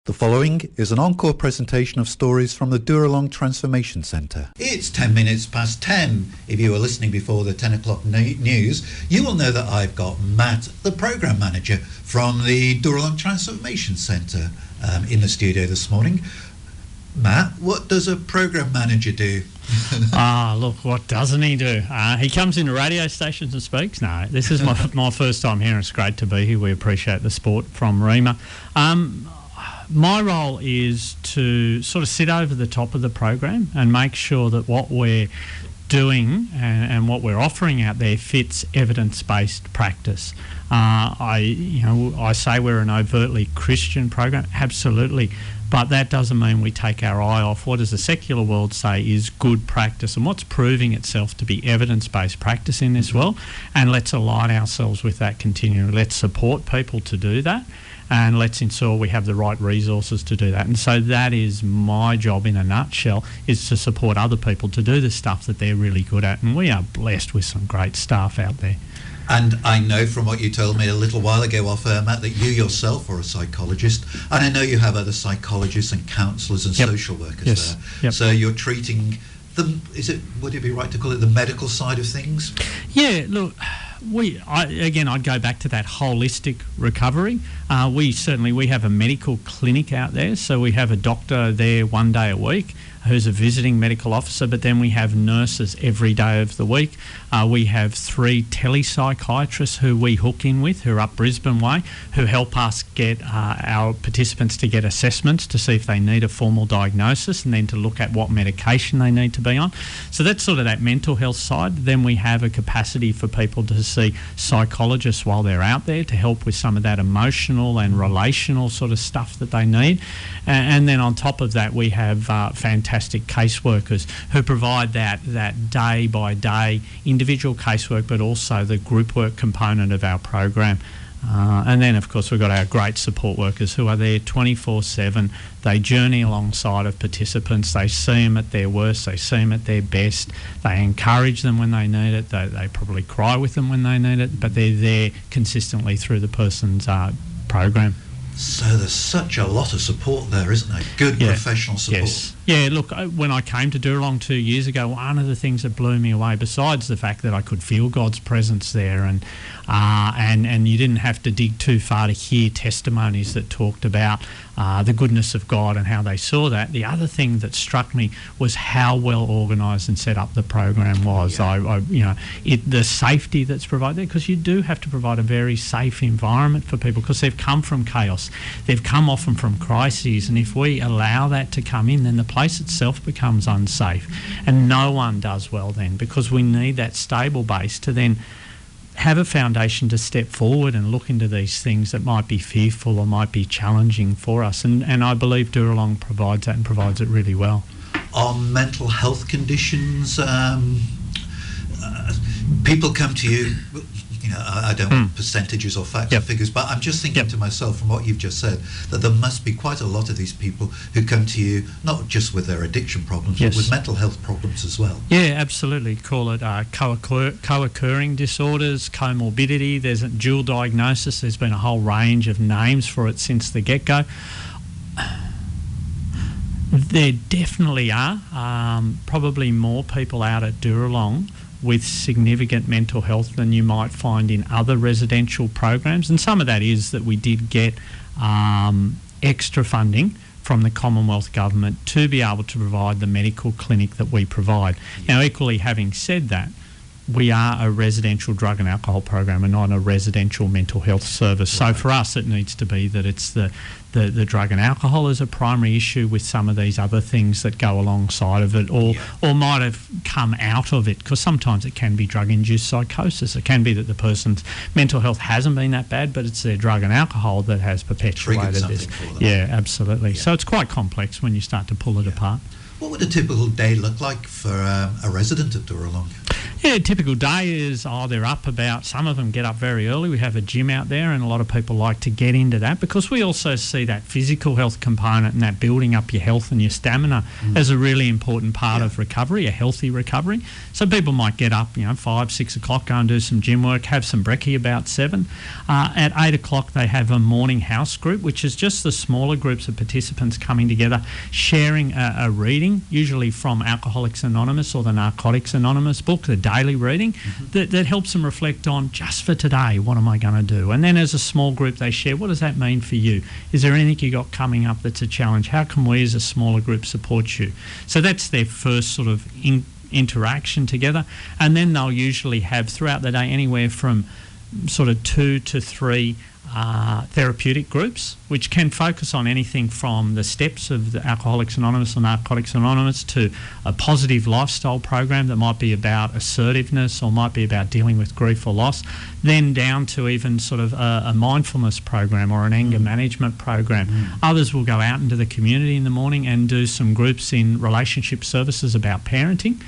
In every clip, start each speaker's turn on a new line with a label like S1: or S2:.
S1: The following is an encore presentation of stories from the Dooralong Transformation Centre. It's 10 minutes past 10. If you were listening before the 10 o'clock news, you will know that I've got Matt, the Programme Manager from the Dooralong Transformation Centre, in the studio this morning. Matt, what does a Programme Manager do?
S2: Look, what doesn't he do? He comes into radio stations and speaks. No, this is my first time here. It's great to be here. We appreciate the support from REMA. My role is to sort of sit over the top of the program and make sure that what we're doing and what we're offering out there fits evidence-based practice. I say we're an overtly Christian program, absolutely, but that doesn't mean we take our eye off what does the secular world say is good practice and what's proving itself to be evidence-based practice in this world, and let's align ourselves with that continually. Let's support people to do that, and let's ensure we have the right resources to do that. And so that is my job in a nutshell, is to support other people to do the stuff that they're really good at. And we are blessed with some great staff out there.
S1: And I know from what you told me a little while ago off air, Matt, that you yourself are a psychologist. And I know you have other psychologists and counsellors and social workers there.
S2: Yep.
S1: So you're treating them, would it be right to call it the medical side of things?
S2: Yeah, look, I'd go back to that holistic recovery. We have a medical clinic out there, so we have a doctor there one day a week who's a visiting medical officer, but then we have nurses every day of the week. We have 3 telepsychiatrists who we hook in with, who are up Brisbane way, who help us get our participants to get assessments to see if they need a formal diagnosis and then to look at what medication they need to be on. So that's sort of that mental health side. Then we have a capacity for people to see psychologists while they're out there to help with some of that emotional and relational sort of stuff that they need. And then on top of that, we have fantastic caseworkers who provide that day-by-day individual casework, but also the group work component of our program. And then, of course, we've got our great support workers who are there 24/7. They journey alongside of participants. They see them at their worst. They see them at their best. They encourage them when they need it. They probably cry with them when they need it, but they're there consistently through the person's program.
S1: So there's such a lot of support there, isn't there? Good professional support.
S2: Yes. Yeah, look, when I came to Dooralong 2 years ago, one of the things that blew me away, besides the fact that I could feel God's presence there, and you didn't have to dig too far to hear testimonies that talked about the goodness of God and how they saw that. The other thing that struck me was how well organised and set up the program was. The safety that's provided there, because you do have to provide a very safe environment for people, because they've come from chaos, they've come often from crises, and if we allow that to come in, then the place itself becomes unsafe, and no one does well then, because we need that stable base to then have a foundation to step forward and look into these things that might be fearful or might be challenging for us. And I believe Dooralong provides that, and provides it really well.
S1: On mental health conditions, people come to you, I don't want percentages or facts or figures, but I'm just thinking to myself from what you've just said that there must be quite a lot of these people who come to you not just with their addiction problems, but with mental health problems as well.
S2: Yeah, absolutely. Call it co-occurring disorders, comorbidity. There's a dual diagnosis. There's been a whole range of names for it since the get-go. There definitely are probably more people out at Dooralong with significant mental health than you might find in other residential programs. And some of that is that we did get extra funding from the Commonwealth Government to be able to provide the medical clinic that we provide. Now, equally, having said that, we are a residential drug and alcohol program and not a residential mental health service. So for us, it needs to be that it's the drug and alcohol is a primary issue, with some of these other things that go alongside of it, or might have come out of it, because sometimes it can be drug-induced psychosis. It can be that the person's mental health hasn't been that bad, but it's their drug and alcohol that has perpetuated this. Yeah, absolutely. Yeah. So it's quite complex when you start to pull it apart.
S1: What would a typical day look like for a resident at Dooralong?
S2: Yeah, typical day is, they're up about, some of them get up very early. We have a gym out there, and a lot of people like to get into that because we also see that physical health component and that building up your health and your stamina as a really important part of recovery, a healthy recovery. So people might get up, 5, 6 o'clock, go and do some gym work, have some brekkie about 7. At 8 o'clock, they have a morning house group, which is just the smaller groups of participants coming together, sharing a reading, usually from Alcoholics Anonymous or the Narcotics Anonymous book, the daily reading, that helps them reflect on, just for today, what am I going to do? And then as a small group, they share, what does that mean for you? Is there anything you got coming up that's a challenge? How can we as a smaller group support you? So that's their first sort of interaction together. And then they'll usually have throughout the day anywhere from sort of 2 to 3 therapeutic groups, which can focus on anything from the steps of the Alcoholics Anonymous or Narcotics Anonymous to a positive lifestyle program that might be about assertiveness or might be about dealing with grief or loss, then down to even sort of a mindfulness program or an anger management program. Others will go out into the community in the morning and do some groups in relationship services about parenting.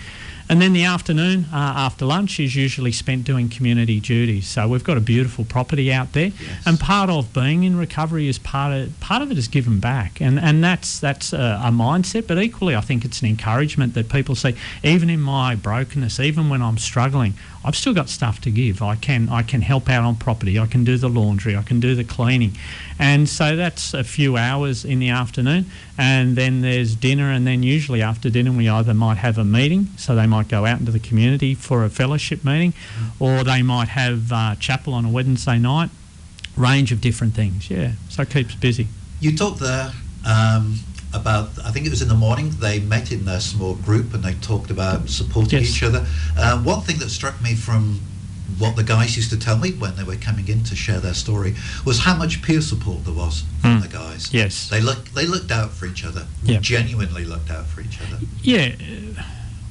S2: And then the afternoon, after lunch, is usually spent doing community duties. So we've got a beautiful property out there, and part of being in recovery is part of it is giving back, and that's a mindset. But equally, I think it's an encouragement that people see, even in my brokenness, even when I'm struggling, I've still got stuff to give. I can help out on property. I can do the laundry. I can do the cleaning. And so that's a few hours in the afternoon. And then there's dinner. And then usually after dinner, we either might have a meeting. So they might go out into the community for a fellowship meeting, or they might have chapel on a Wednesday night. Range of different things. Yeah. So it keeps busy.
S1: You talked there about, I think it was in the morning, they met in their small group and they talked about supporting each other. One thing that struck me from what the guys used to tell me when they were coming in to share their story was how much peer support there was from the guys.
S2: Yes.
S1: They looked out for each other, genuinely looked out for each other.
S2: Yeah,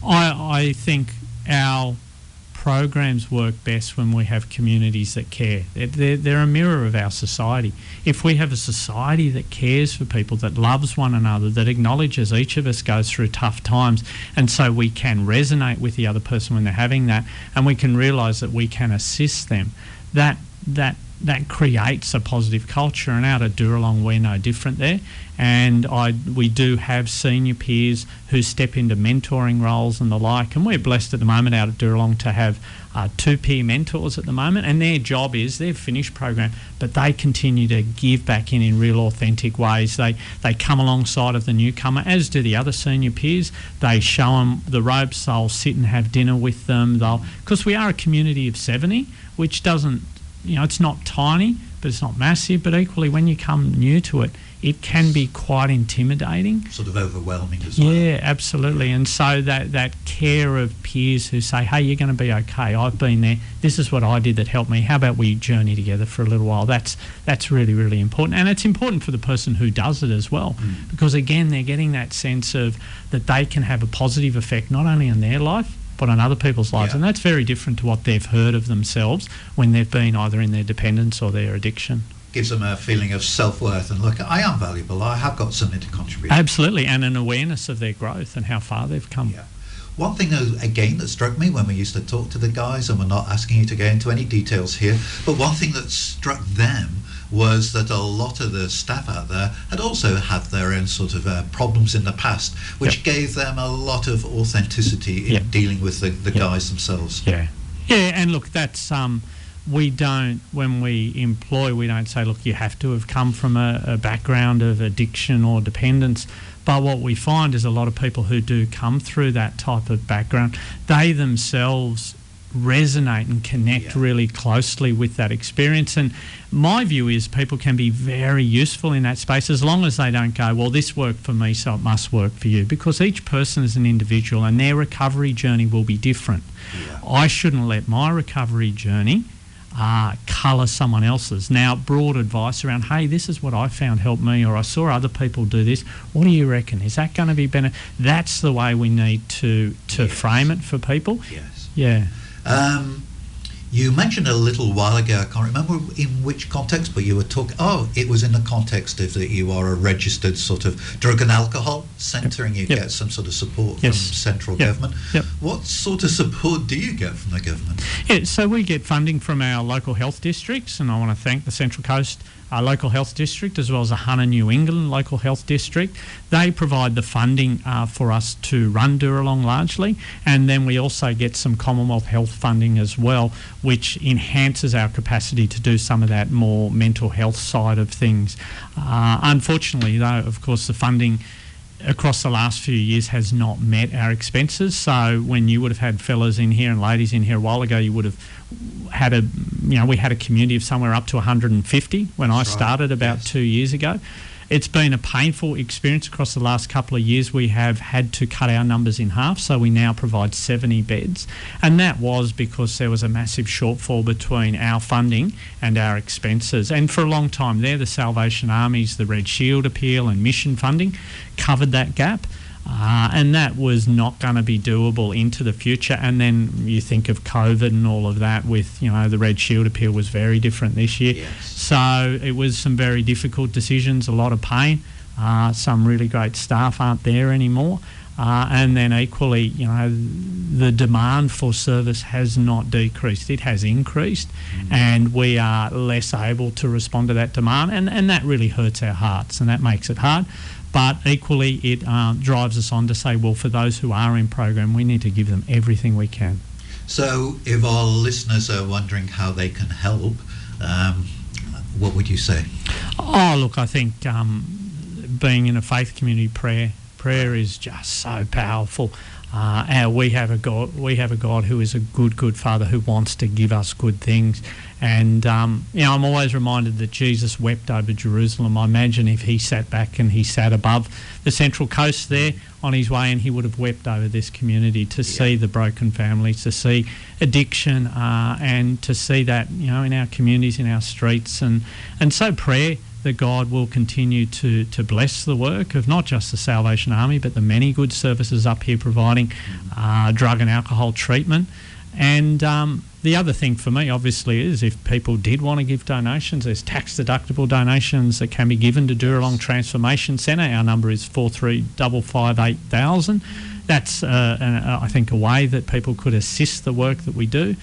S2: I think our programs work best when we have communities that care. They're a mirror of our society. If we have a society that cares for people, that loves one another, that acknowledges each of us goes through tough times, and so we can resonate with the other person when they're having that, and we can realise that we can assist them, that creates a positive culture. And out at Dooralong, we're no different there. And we do have senior peers who step into mentoring roles and the like. And we're blessed at the moment out at Dooralong to have 2 peer mentors at the moment. And their job is, they've finished program, but they continue to give back in real authentic ways. They come alongside of the newcomer, as do the other senior peers. They show them the ropes. They'll sit and have dinner with them. Because we are a community of 70, which doesn't, it's not tiny, but it's not massive. But equally, when you come new to it, it can be quite intimidating. Sort of overwhelming as well. Yeah, absolutely. And so that care of peers who say, hey, you're going to be okay. I've been there. This is what I did that helped me. How about we journey together for a little while? That's really, really important. And it's important for the person who does it as well. Because, again, they're getting that sense of that they can have a positive effect not only on their life, but on other people's lives. And that's very different to what they've heard of themselves when they've been either in their dependence or their addiction. Gives them a feeling of self-worth and, look, I am valuable, I have got something to contribute. Absolutely, and an awareness of their growth and how far they've come. Yeah. One thing, again, that struck me when we used to talk to the guys, and we're not asking you to go into any details here, but one thing that struck them was that a lot of the staff out there had also had their own sort of problems in the past, which gave them a lot of authenticity in dealing with the guys themselves. Yeah, and look, that's... we don't, when we employ, we don't say, look, you have to have come from a background of addiction or dependence. But what we find is a lot of people who do come through that type of background, they themselves resonate and connect really closely with that experience. And my view is people can be very useful in that space as long as they don't go, well, this worked for me, so it must work for you, because each person is an individual and their recovery journey will be different. I shouldn't let my recovery journey colour someone else's. Now, broad advice around, hey, this is what I found helped me, or I saw other people do this. What do you reckon? Is that going to be better? That's the way we need to frame it for people. Yes. Yeah.
S1: You mentioned a little while ago, I can't remember in which context, but you were talking, it was in the context of that you are a registered sort of drug and alcohol centre and you get some sort of support from central government. What sort of support do you get from the government?
S2: Yeah, so we get funding from our local health districts, and I want to thank the Central Coast local health district as well as the Hunter New England local health district. They provide the funding for us to run Dooralong largely, and then we also get some Commonwealth health funding as well, which enhances our capacity to do some of that more mental health side of things. Unfortunately, though, of course, the funding across the last few years has not met our expenses. So when you would have had fellas in here and ladies in here a while ago, you would have had we had a community of somewhere up to 150 when I started about 2 years ago. It's been a painful experience across the last couple of years. We have had to cut our numbers in half, so we now provide 70 beds. And that was because there was a massive shortfall between our funding and our expenses. And for a long time there, the Salvation Army's, the Red Shield appeal and mission funding covered that gap. And that was not going to be doable into the future. And then you think of COVID and all of that with, the Red Shield appeal was very different this year.
S1: Yes.
S2: So it was some very difficult decisions, a lot of pain. Some really great staff aren't there anymore. And then equally, the demand for service has not decreased. It has increased, and we are less able to respond to that demand. And that really hurts our hearts, and that makes it hard. But equally, it drives us on to say, well, for those who are in program, we need to give them everything we can.
S1: So if our listeners are wondering how they can help, what would you say?
S2: Oh, look, I think being in a faith community, prayer is just so powerful. We have a God who is a good Father who wants to give us good things. And, I'm always reminded that Jesus wept over Jerusalem. I imagine if he sat back and he sat above the Central Coast there on his way, and he would have wept over this community to see the broken families, to see addiction, and to see that, in our communities, in our streets. And so prayer, that God will continue to bless the work of not just the Salvation Army, but the many good services up here providing drug and alcohol treatment. And the other thing for me, obviously, is if people did want to give donations, there's tax-deductible donations that can be given to Dooralong Transformation Centre. Our number is 43558000. That's, I think, a way that people could assist the work that we do.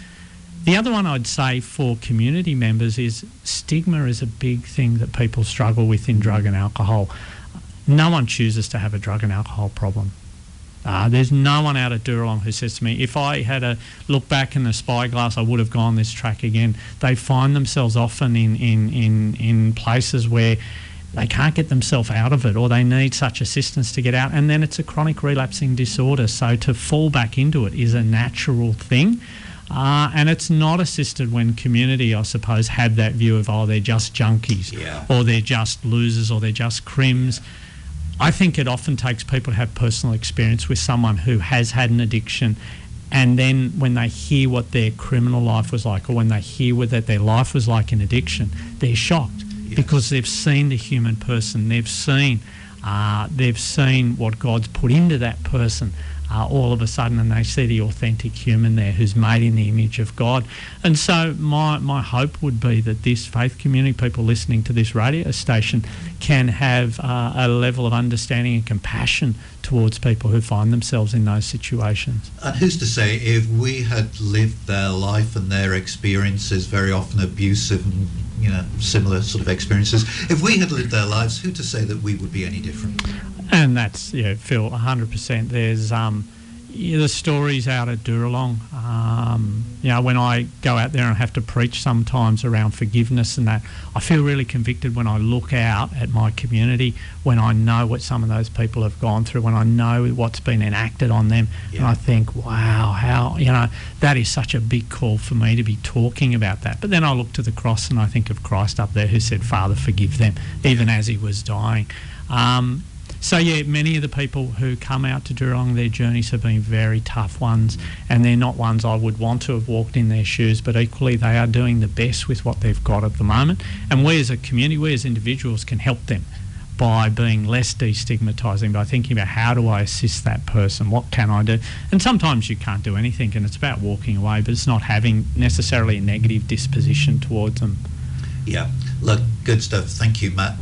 S2: The other one I'd say for community members is stigma is a big thing that people struggle with in drug and alcohol. No one chooses to have a drug and alcohol problem. There's no one out at Dooralong who says to me, if I had a look back in the spyglass, I would have gone this track again. They find themselves often in places where they can't get themselves out of it, or they need such assistance to get out, and then it's a chronic relapsing disorder. So to fall back into it is a natural thing. And it's not assisted when community, I suppose, have that view of, they're just junkies, or they're just losers, or they're just crims. I think it often takes people to have personal experience with someone who has had an addiction, and then when they hear what their criminal life was like, or when they hear what their life was like in addiction, they're shocked because they've seen the human person, they've seen what God's put into that person. All of a sudden, and they see the authentic human there who's made in the image of God. And so my hope would be that this faith community, people listening to this radio station, can have a level of understanding and compassion towards people who find themselves in those situations.
S1: And who's to say, if we had lived their life and their experiences, very often abusive and similar sort of experiences, if we had lived their lives, who to say that we would be any different?
S2: And that's, Phil, 100%. There's the stories out at Dooralong. When I go out there and have to preach sometimes around forgiveness and that, I feel really convicted when I look out at my community, when I know what some of those people have gone through, when I know what's been enacted on them. And I think, wow, how, that is such a big call for me to be talking about that. But then I look to the cross and I think of Christ up there who said, Father, forgive them, even as he was dying. So, many of the people who come out to Dooralong, their journeys have been very tough ones, and they're not ones I would want to have walked in their shoes, but equally they are doing the best with what they've got at the moment. And we as a community, we as individuals can help them by being less destigmatising, by thinking about how do I assist that person, what can I do? And sometimes you can't do anything and it's about walking away, but it's not having necessarily a negative disposition towards them.
S1: Yeah, look, good stuff. Thank you, Matt.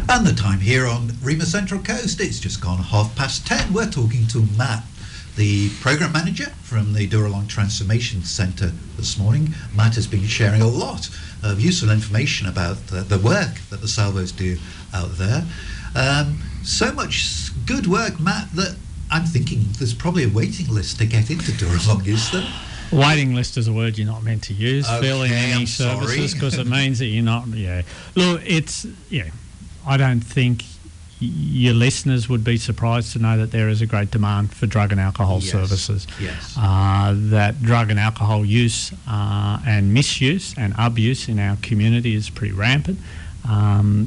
S1: And the time here on Rima Central Coast, it's just gone 10:30. We're talking to Matt, the Programme Manager from the Dooralong Transformation Centre this morning. Matt has been sharing a lot of useful information about the work that the Salvos do out there. So much good work, Matt, that I'm thinking there's probably a waiting list to get into Dooralong, is there?
S2: Waiting list is a word you're not meant to use,
S1: Okay,
S2: Phil, in any
S1: I'm
S2: services,
S1: sorry.
S2: because it means that you're not, Look, I don't think your listeners would be surprised to know that there is a great demand for drug and alcohol services.
S1: Yes.
S2: That drug and alcohol use and misuse and abuse in our community is pretty rampant.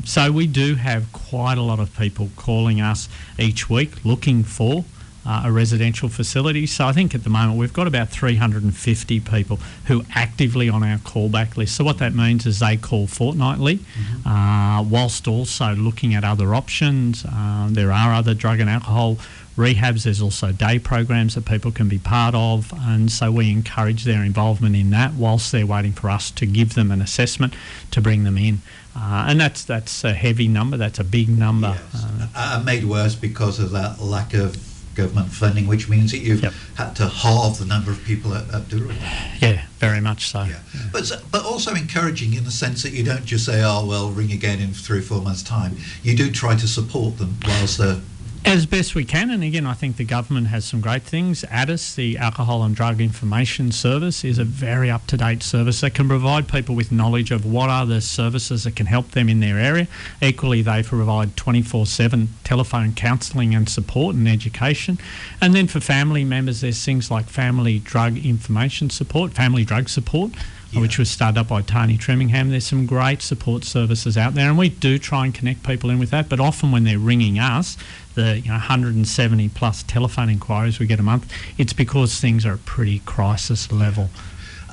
S2: So we do have quite a lot of people calling us each week looking for a residential facility. So I think at the moment we've got about 350 people who are actively on our callback list. So what that means is they call fortnightly, whilst also looking at other options. There are other drug and alcohol rehabs. There's also day programs that people can be part of, and so we encourage their involvement in that whilst they're waiting for us to give them an assessment to bring them in. And that's a heavy number. That's a big number.
S1: Yes. Made worse because of that lack of government funding, which means that you've had to halve the number of people at Dooralong.
S2: Yeah, very much so.
S1: Yeah. But also encouraging in the sense that you don't just say, oh, well, ring again in 3 or 4 months' time. You do try to support them whilst they're...
S2: As best we can, and again, I think the government has some great things. ADIS, the Alcohol and Drug Information Service, is a very up-to-date service that can provide people with knowledge of what are the services that can help them in their area. Equally, they provide 24/7 telephone counselling and support and education. And then for family members, there's things like family drug information support, family drug support, which was started up by Tony Tremingham. There's some great support services out there, and we do try and connect people in with that. But often when they're ringing us, the 170 plus telephone inquiries we get a month, it's because things are at pretty crisis level.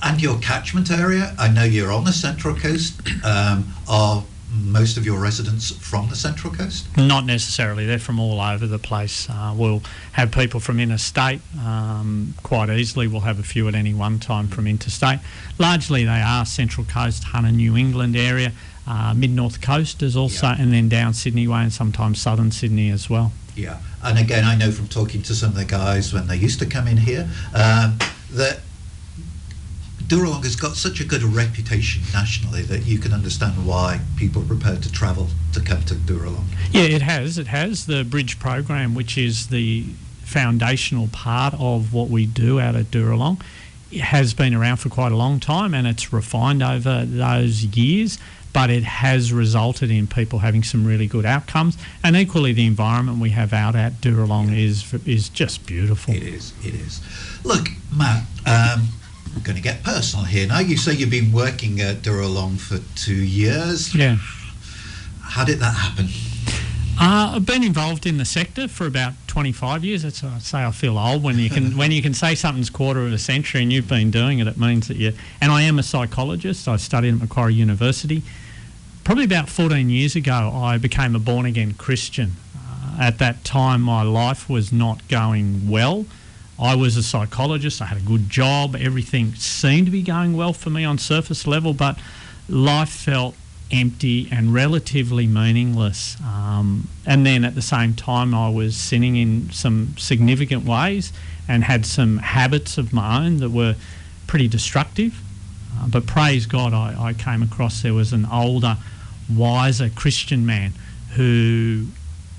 S1: And your catchment area, I know you're on the Central Coast. Are most of your residents from the Central Coast?
S2: Not necessarily. They're from all over the place. We'll have people from interstate quite easily. We'll have a few at any one time from interstate. Largely they are Central Coast, Hunter, New England area. Mid-North Coast is also, and then down Sydney way and sometimes southern Sydney as well.
S1: Yeah, and again, I know from talking to some of the guys when they used to come in here that Dooralong has got such a good reputation nationally that you can understand why people are prepared to travel to come to Dooralong.
S2: Yeah, it has. It has. The Bridge program, which is the foundational part of what we do out at Dooralong, it has been around for quite a long time and it's refined over those years, but it has resulted in people having some really good outcomes. And equally, the environment we have out at Dooralong is just beautiful.
S1: It is. Look, Matt, I'm going to get personal here now. You say you've been working at Dooralong for 2 years.
S2: Yeah.
S1: How did that happen?
S2: I've been involved in the sector for about 25 years. That's why I say I feel old when you can say something's quarter of a century and you've been doing it. It means that you. And I am a psychologist. I studied at Macquarie University. Probably about 14 years ago, I became a born-again Christian. At that time, my life was not going well. I was a psychologist. I had a good job. Everything seemed to be going well for me on surface level, but life felt empty and relatively meaningless. And then at the same time, I was sinning in some significant ways and had some habits of my own that were pretty destructive. But praise God, I came across, there was an older, wiser Christian man who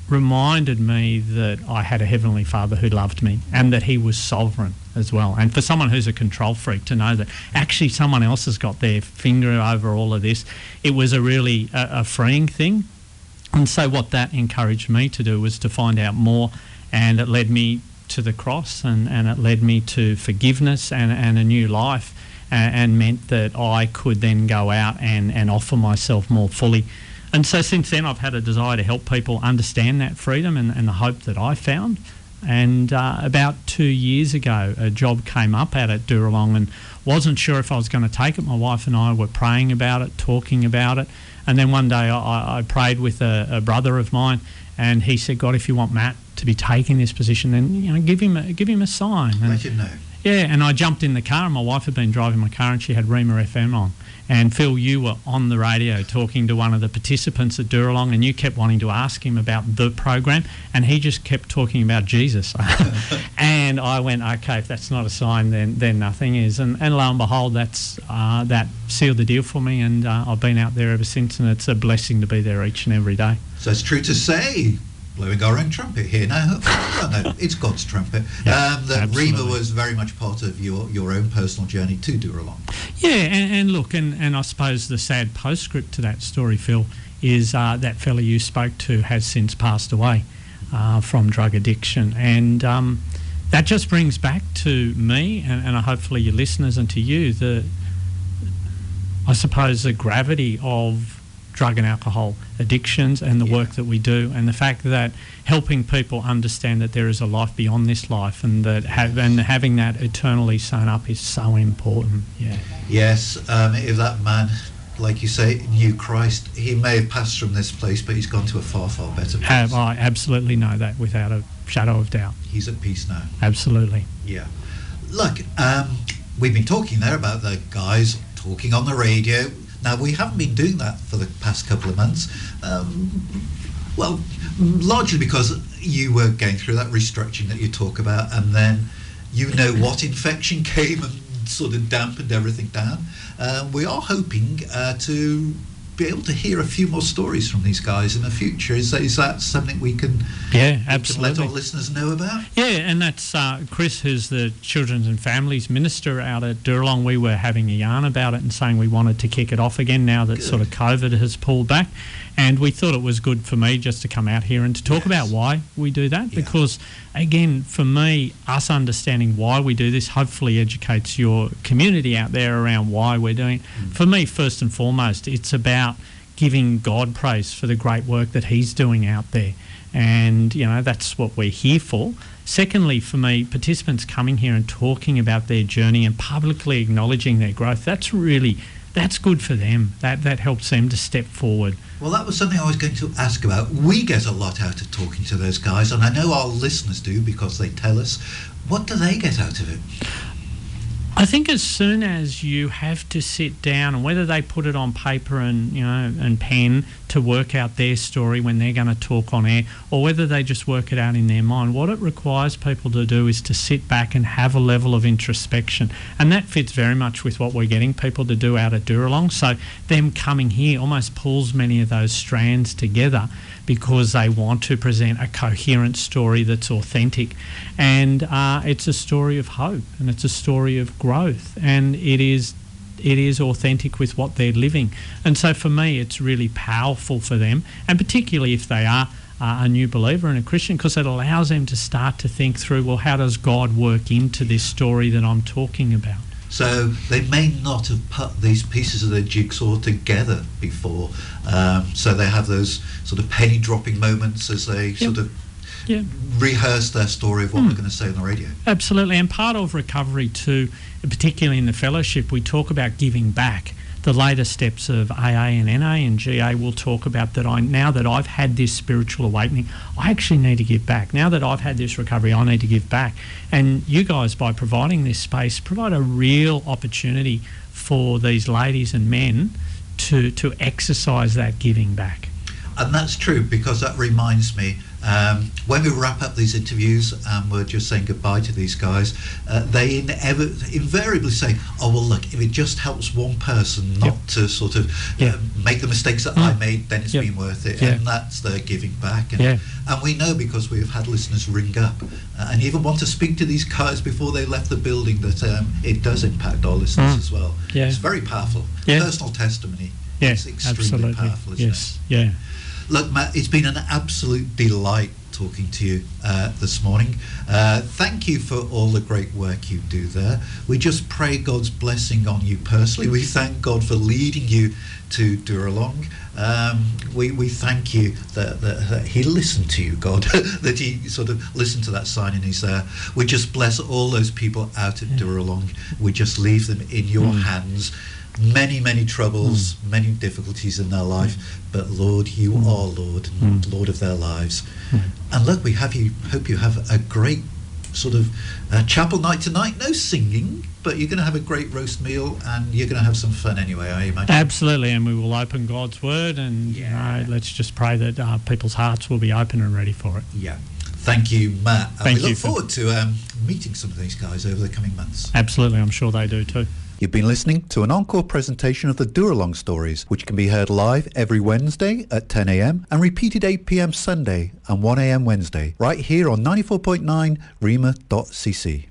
S2: reminded me that I had a Heavenly Father who loved me and that he was sovereign as well. And for someone who's a control freak to know that actually someone else has got their finger over all of this, it was a really a freeing thing. And so what that encouraged me to do was to find out more, and it led me to the cross and it led me to forgiveness and a new life, and meant that I could then go out and offer myself more fully. And so since then I've had a desire to help people understand that freedom and the hope that I found. And about 2 years ago, a job came up out at Dooralong and wasn't sure if I was going to take it. My wife and I were praying about it, talking about it, And then one day I prayed with a brother of mine, and he said, God, if you want Matt to be taking this position, then give him a sign. And,
S1: let you know.
S2: Yeah, and I jumped in the car, and my wife had been driving my car, and she had Rima FM on. And Phil, you were on the radio talking to one of the participants at Dooralong, and you kept wanting to ask him about the program, and he just kept talking about Jesus. And I went, okay, if that's not a sign, then nothing is. And lo and behold, that sealed the deal for me, and I've been out there ever since, and it's a blessing to be there each and every day.
S1: So it's true to say, blowing our own trumpet here now. Well, no, it's God's trumpet.
S2: Yeah,
S1: that Rima was very much part of your own personal journey to Dooralong.
S2: Yeah, and look, and I suppose the sad postscript to that story, Phil, is that fella you spoke to has since passed away from drug addiction. And that just brings back to me, and hopefully your listeners and to you, I suppose the gravity of drug and alcohol addictions and the work that we do, and the fact that helping people understand that there is a life beyond this life, and that having that eternally sewn up is so important. Yeah.
S1: Yes, if that man, like you say, knew Christ, he may have passed from this place, but he's gone to a far, far better place.
S2: I absolutely know that without a shadow of doubt.
S1: He's at peace now.
S2: Absolutely.
S1: Yeah. Look, we've been talking there about the guys talking on the radio. Now, we haven't been doing that for the past couple of months. Well, largely because you were going through that restructuring that you talk about, and then what infection came and sort of dampened everything down. We are hoping to be able to hear a few more stories from these guys in the future. Is that something we can,
S2: absolutely,
S1: let our listeners know about?
S2: Yeah, and that's Chris, who's the Children's and Families Minister out at Dooralong. We were having a yarn about it and saying we wanted to kick it off again now that sort of COVID has pulled back. And we thought it was good for me just to come out here and to talk about why we do that, because, again, for me, us understanding why we do this hopefully educates your community out there around why we're doing it. For me, first and foremost, it's about giving God praise for the great work that he's doing out there. And, that's what we're here for. Secondly, for me, participants coming here and talking about their journey and publicly acknowledging their growth, that's good for them. That helps them to step forward.
S1: Well, that was something I was going to ask about. We get a lot out of talking to those guys, and I know our listeners do because they tell us. What do they get out of it?
S2: I think as soon as you have to sit down, and whether they put it on paper and pen to work out their story when they're going to talk on air, or whether they just work it out in their mind, what it requires people to do is to sit back and have a level of introspection. And that fits very much with what we're getting people to do out at Dooralong. So them coming here almost pulls many of those strands together, because they want to present a coherent story that's authentic. And it's a story of hope, and it's a story of growth, and it is authentic with what they're living. And so for me, it's really powerful for them, and particularly if they are a new believer and a Christian, because it allows them to start to think through, well, how does God work into this story that I'm talking about?
S1: So they may not have put these pieces of their jigsaw together before. So they have those sort of penny dropping moments as they sort of rehearse their story of what we're going to say on the radio. Absolutely.
S2: And part of recovery too, particularly in the fellowship, we talk about giving back. The later steps of AA and NA and GA will talk about that. Now that I've had this spiritual awakening, I actually need to give back. Now that I've had this recovery, I need to give back. And you guys, by providing this space, provide a real opportunity for these ladies and men to exercise that giving back.
S1: And that's true, because that reminds me, when we wrap up these interviews and we're just saying goodbye to these guys, they invariably say, oh, well, look, if it just helps one person not to sort of make the mistakes that I made, then it's been worth it. And that's their giving back. And we know, because we've had listeners ring up and even want to speak to these guys before they left the building, that it does impact our listeners as well. It's very powerful. Personal testimony. It's extremely powerful, isn't it?
S2: Yeah.
S1: Look, Matt, it's been an absolute delight talking to you this morning. Thank you for all the great work you do there. We just pray God's blessing on you personally. We thank God for leading you to Dooralong. We thank you that he listened to you, God, that he sort of listened to that sign and he's there. We just bless all those people out at Dooralong. We just leave them in your hands. many troubles, many difficulties in their life, but Lord, you are Lord, Lord of their lives. And look, hope you have a great sort of chapel night tonight. No singing, but you're going to have a great roast meal and you're going to have some fun anyway, I imagine.
S2: Absolutely, and we will open God's Word, and let's just pray that people's hearts will be open and ready for it.
S1: Yeah. Thank you, Matt. And we look
S2: Phil.
S1: forward to meeting some of these guys over the coming months.
S2: Absolutely, I'm sure they do too.
S1: You've been listening to an encore presentation of the Dooralong stories, which can be heard live every Wednesday at 10 a.m. and repeated 8 p.m. Sunday and 1 a.m. Wednesday, right here on 94.9 rema.cc.